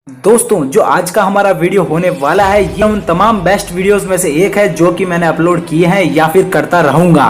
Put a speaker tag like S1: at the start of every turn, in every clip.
S1: दोस्तों जो आज का हमारा वीडियो होने वाला है ये उन तमाम बेस्ट वीडियोस में से एक है जो कि मैंने अपलोड किए हैं या फिर करता रहूंगा।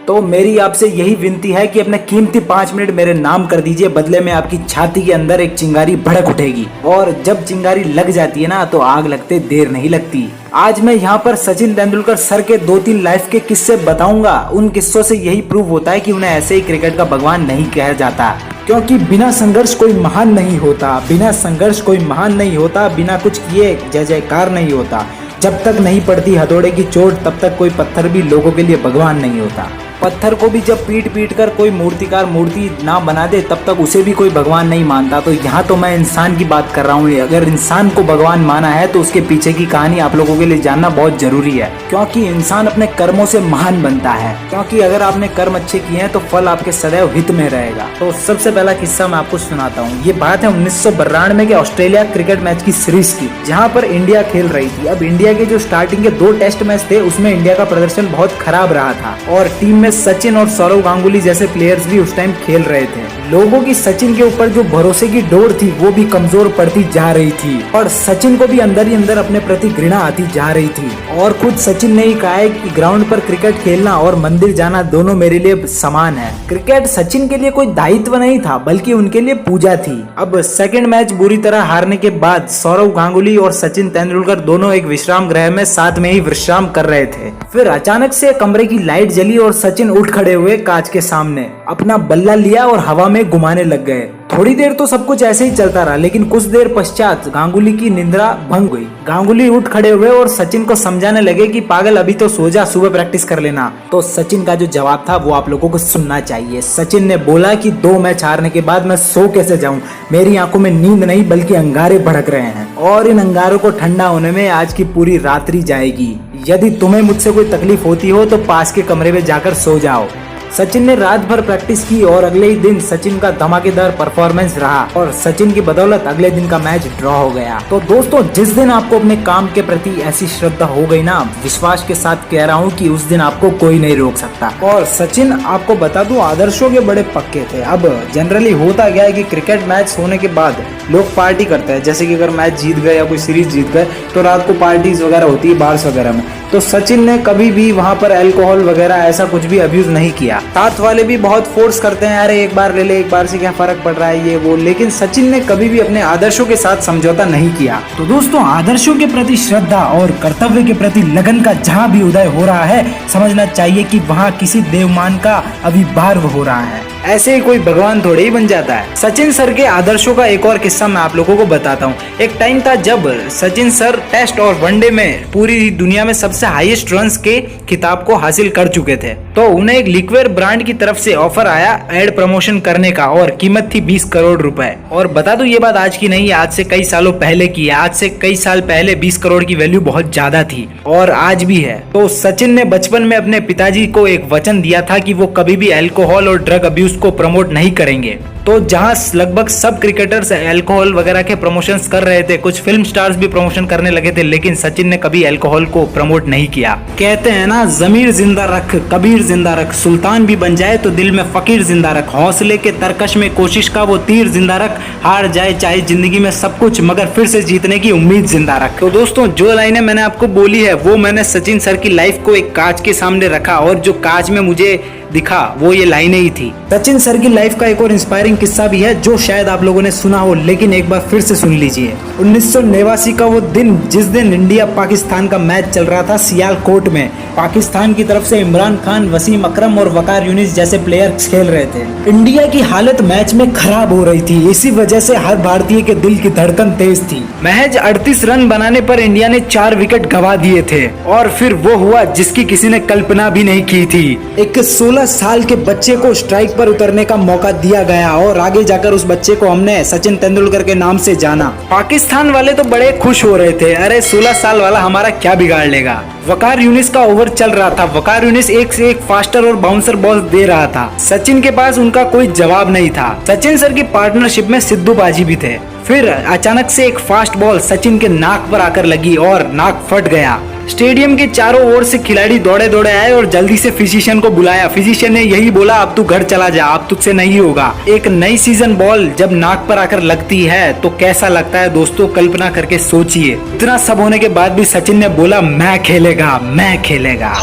S1: तो मेरी आपसे यही विनती है कि अपने कीमती 5 मिनट मेरे नाम कर दीजिए, बदले में आपकी छाती के अंदर एक चिंगारी भड़क उठेगी और जब चिंगारी लग जाती है ना तो आग लगते देर नहीं लगती। आज मैं यहाँ पर सचिन तेंदुलकर सर के 2-3 लाइफ के किस्से बताऊंगा। उन किस्सों से यही प्रूव होता है कि उन्हें ऐसे ही क्रिकेट का भगवान नहीं कहा जाता, क्योंकि बिना संघर्ष कोई महान नहीं होता, बिना संघर्ष कोई महान नहीं होता, बिना कुछ किए जय जयकार नहीं होता। जब तक नहीं पड़ती हथौड़े की चोट तब तक कोई पत्थर भी लोगों के लिए भगवान नहीं होता। पत्थर को भी जब पीट पीट कर कोई मूर्तिकार मूर्ति ना बना दे तब तक उसे भी कोई भगवान नहीं मानता। तो यहाँ तो मैं इंसान की बात कर रहा हूँ। अगर इंसान को भगवान माना है तो उसके पीछे की कहानी आप लोगों के लिए जानना बहुत जरूरी है, क्योंकि इंसान अपने कर्मों से महान बनता है। क्योंकि अगर आपने कर्म अच्छे किए हैं तो फल आपके सदैव हित में रहेगा। तो सबसे पहला किस्सा मैं आपको सुनाता हूँ। ये बात है 1992 के ऑस्ट्रेलिया क्रिकेट मैच की सीरीज की, जहाँ पर इंडिया खेल रही थी। अब इंडिया के जो स्टार्टिंग के 2 टेस्ट मैच थे उसमें इंडिया का प्रदर्शन बहुत खराब रहा था और टीम में सचिन और सौरव गांगुली जैसे प्लेयर्स भी उस टाइम खेल रहे थे। लोगों की सचिन के ऊपर जो भरोसे की डोर थी वो भी कमजोर पड़ती जा रही थी और सचिन को भी अंदर ही अंदर अपने प्रति घृणा आती जा रही थी। और खुद सचिन ने ही कहा है कि ग्राउंड पर क्रिकेट खेलना और मंदिर जाना दोनों मेरे लिए समान है। क्रिकेट सचिन के लिए कोई दायित्व नहीं था बल्कि उनके लिए पूजा थी। अब सेकंड मैच बुरी तरह हारने के बाद सौरव गांगुली और सचिन तेंदुलकर दोनों एक विश्राम गृह में साथ में ही विश्राम कर रहे थे। फिर अचानक से कमरे की लाइट जली और सचिन उठ खड़े हुए कांच के सामने, अपना बल्ला लिया और हवा में घुमाने लग गए। थोड़ी देर तो सब कुछ ऐसे ही चलता रहा, लेकिन कुछ देर पश्चात गांगुली की निंद्रा भंग हुई। गांगुली उठ खड़े हुए और सचिन को समझाने लगे कि पागल अभी तो सो जा, सुबह प्रैक्टिस कर लेना। तो सचिन का जो जवाब था वो आप लोगों को सुनना चाहिए। सचिन ने बोला कि 2 मैच हारने के बाद मैं सो कैसे जाऊं, मेरी आंखों में नींद नहीं बल्कि अंगारे भड़क रहे हैं और इन अंगारों को ठंडा होने में आज की पूरी रात्रि जाएगी। यदि तुम्हें मुझसे कोई तकलीफ होती हो तो पास के कमरे में जाकर सो जाओ। सचिन ने रात भर प्रैक्टिस की और अगले ही दिन सचिन का धमाकेदार परफॉर्मेंस रहा और सचिन की बदौलत अगले दिन का मैच ड्रॉ हो गया। तो दोस्तों जिस दिन आपको अपने काम के प्रति ऐसी श्रद्धा हो गई ना, विश्वास के साथ कह रहा हूँ कि उस दिन आपको कोई नहीं रोक सकता। और सचिन आपको बता दूं आदर्शों के बड़े पक्के थे। अब जनरली होता क्या है कि क्रिकेट मैच होने के बाद लोग पार्टी करते हैं, जैसे कि अगर मैच जीत गए या कोई सीरीज जीत गए तो रात को पार्टीज वगैरह होती है बार्स वगैरह में। तो सचिन ने कभी भी वहां पर अल्कोहल वगैरह ऐसा कुछ भी अब्यूज नहीं किया। साथ वाले भी बहुत फोर्स करते हैं, अरे एक बार ले ले, एक बार से क्या फर्क पड़ रहा है ये वो, लेकिन सचिन ने कभी भी अपने आदर्शों के साथ समझौता नहीं किया। तो दोस्तों आदर्शों के प्रति श्रद्धा और कर्तव्य के प्रति लगन का जहाँ भी उदय हो रहा है, समझना चाहिए कि वहाँ किसी देवमान का अभिभाव हो रहा है। ऐसे ही कोई भगवान थोड़े ही बन जाता है। सचिन सर के आदर्शों का एक और किस्सा मैं आप लोगों को बताता हूँ। एक टाइम था जब सचिन सर टेस्ट और वनडे में पूरी दुनिया में सबसे हाईएस्ट रन्स के खिताब को हासिल कर चुके थे। तो उन्हें एक लिक्विड ब्रांड की तरफ से ऑफर आया एड प्रमोशन करने का और कीमत थी 20 करोड़ रुपए। और बता दूं ये बात आज की नहीं है, आज से कई सालों पहले की है। आज से कई साल पहले 20 करोड़ की वैल्यू बहुत ज्यादा थी और आज भी है। तो सचिन ने बचपन में अपने पिताजी को एक वचन दिया था कि वो कभी भी अल्कोहल और ड्रग अब्यूज को प्रमोट नहीं करेंगे। तो जहां लगभग सब क्रिकेटर्स अल्कोहल वगैरह के प्रमोशंस कर रहे थे, कुछ फिल्म स्टार्स भी प्रमोशन करने लगे थे, लेकिन सचिन ने कभी अल्कोहल को प्रमोट नहीं किया। कहते हैं ना, जमीर जिंदा रख, कबीर जिंदा रख, सुल्तान भी बन जाए तो दिल में फकीर जिंदा रख, हौसले के तरकश में कोशिश का वो तीर जिंदा रख, हार जाए चाहे जिंदगी में सब कुछ मगर फिर से जीतने की उम्मीद जिंदा रख। तो दोस्तों जो लाइनें मैंने आपको बोली है वो मैंने सचिन सर की लाइफ को एक कांच के सामने रखा और जो कांच में मुझे दिखा वो ये लाइनें ही थी। सचिन सर की लाइफ का एक और इंस्पायरिंग किस्सा भी है जो शायद आप लोगों ने सुना हो, लेकिन एक बार फिर से सुन लीजिए। 1989 का वो दिन जिस दिन इंडिया पाकिस्तान का मैच चल रहा था सियालकोट में। पाकिस्तान की तरफ से इमरान खान, वसीम अकरम और वकार यूनिस जैसे प्लेयर्स खेल रहे थे। इंडिया की हालत मैच में खराब हो रही थी, इसी वजह से हर भारतीय के दिल की धड़कन तेज थी। महज 38 रन बनाने पर इंडिया ने 4 विकेट गंवा दिए थे और फिर वो हुआ जिसकी किसी ने कल्पना भी नहीं की थी। एक 16 साल के बच्चे को स्ट्राइक पर उतरने का मौका दिया गया और आगे जाकर उस बच्चे को हमने सचिन तेंदुलकर के नाम से जाना। पाकिस्तान वाले तो बड़े खुश हो रहे थे, अरे 16 साल वाला हमारा क्या बिगाड़ लेगा। वकार यूनिस का ओवर चल रहा था। वकार यूनिस एक से एक फास्टर और बाउंसर बॉल दे रहा था। सचिन के पास उनका कोई जवाब नहीं था। सचिन सर की पार्टनरशिप में सिद्धू बाजी भी थे। फिर अचानक से एक फास्ट बॉल सचिन के नाक पर आकर लगी और नाक फट गया। स्टेडियम के चारों ओर से खिलाड़ी दौड़े दौड़े आए और जल्दी से फिजिशियन को बुलाया। फिजिशियन ने यही बोला, अब तू घर चला जा, अब तुझसे नहीं होगा। एक नई सीजन बॉल जब नाक पर आकर लगती है तो कैसा लगता है दोस्तों, कल्पना करके सोचिए। इतना सब होने के बाद भी सचिन ने बोला, मैं खेलेगा, मैं खेलेगा।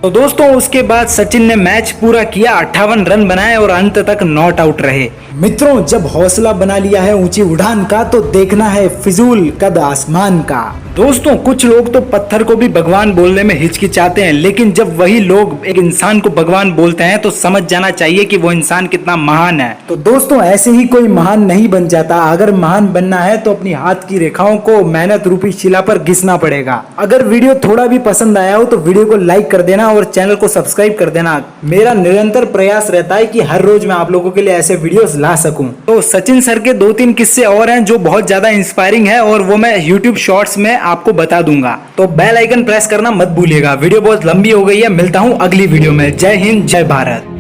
S1: तो दोस्तों उसके बाद सचिन ने मैच पूरा किया, 58 रन बनाए और अंत तक नॉट आउट रहे। मित्रों, जब हौसला बना लिया है ऊंची उड़ान का तो देखना है फिजूल कद आसमान का। दोस्तों कुछ लोग तो पत्थर को भी भगवान बोलने में हिचकिचाते हैं, लेकिन जब वही लोग एक इंसान को भगवान बोलते हैं तो समझ जाना चाहिए कि वो इंसान कितना महान है। तो दोस्तों ऐसे ही कोई महान नहीं बन जाता। अगर महान बनना है तो अपनी हाथ की रेखाओं को मेहनत रूपी शिला पर घिसना पड़ेगा। अगर वीडियो थोड़ा भी पसंद आया हो तो वीडियो को लाइक कर देना और चैनल को सब्सक्राइब कर देना। मेरा निरंतर प्रयास रहता है कि हर रोज मैं आप लोगों के लिए ऐसे वीडियोस ला सकूं। तो सचिन सर के 2-3 किस्से और हैं जो बहुत ज्यादा इंस्पायरिंग है और वो मैं YouTube शॉर्ट्स में आपको बता दूंगा। तो बेल आइकन प्रेस करना मत भूलिएगा। वीडियो बहुत लंबी हो गई है, मिलता हूं अगली वीडियो में। जय हिंद, जय भारत।